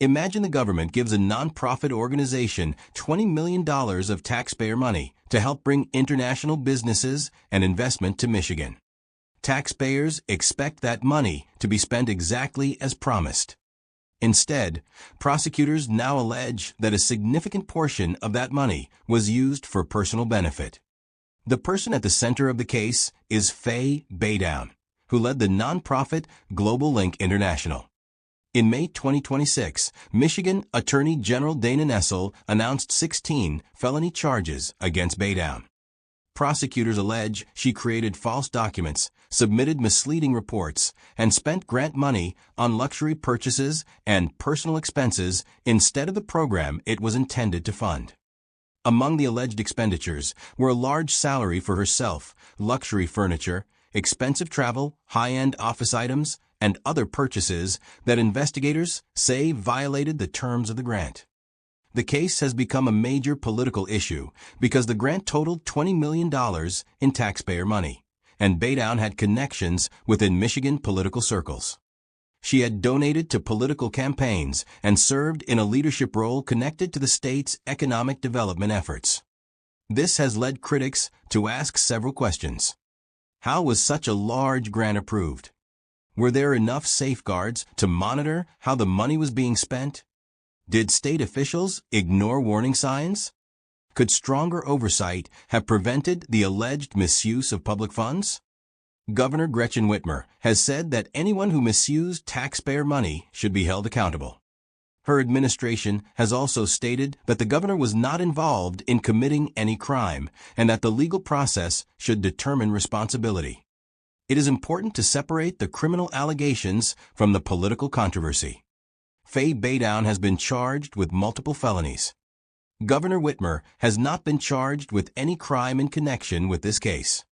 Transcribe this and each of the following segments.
Imagine the government gives a nonprofit organization $20 million of taxpayer money to help bring international businesses and investment to Michigan. Taxpayers expect that money to be spent exactly as promised. Instead, prosecutors now allege that a significant portion of that money was used for personal benefit. The person at the center of the case is Faye Baydown, who led the nonprofit Global Link International. In May 2026, Michigan Attorney General Dana Nessel announced 16 felony charges against Baydown. Prosecutors allege she created false documents, submitted misleading reports, and spent grant money on luxury purchases and personal expenses instead of the program it was intended to fund. Among the alleged expenditures were a large salary for herself, luxury furniture, expensive travel, high-end office items, and other purchases that investigators say violated the terms of the grant. The case has become a major political issue because the grant totaled $20 million in taxpayer money, and Baydown had connections within Michigan political circles. She had donated to political campaigns and served in a leadership role connected to the state's economic development efforts. This has led critics to ask several questions. How was such a large grant approved? Were there enough safeguards to monitor how the money was being spent? Did state officials ignore warning signs? Could stronger oversight have prevented the alleged misuse of public funds? Governor Gretchen Whitmer has said that anyone who misused taxpayer money should be held accountable. Her administration has also stated that the governor was not involved in committing any crime and that the legal process should determine responsibility. It is important to separate the criminal allegations from the political controversy. Faye Baydown has been charged with multiple felonies. Governor Whitmer has not been charged with any crime in connection with this case.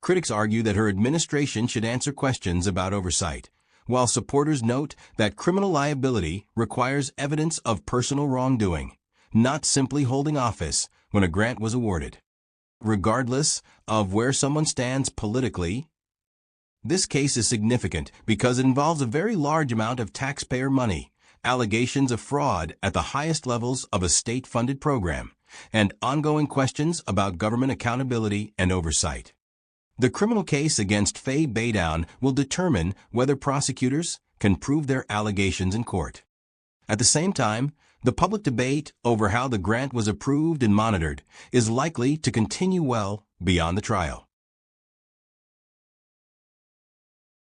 Critics argue that her administration should answer questions about oversight, while supporters note that criminal liability requires evidence of personal wrongdoing, not simply holding office when a grant was awarded. Regardless of where someone stands politically, this case is significant because it involves a very large amount of taxpayer money, allegations of fraud at the highest levels of a state-funded program, and ongoing questions about government accountability and oversight. The criminal case against Faye Baydown will determine whether prosecutors can prove their allegations in court. At the same time, the public debate over how the grant was approved and monitored is likely to continue well beyond the trial.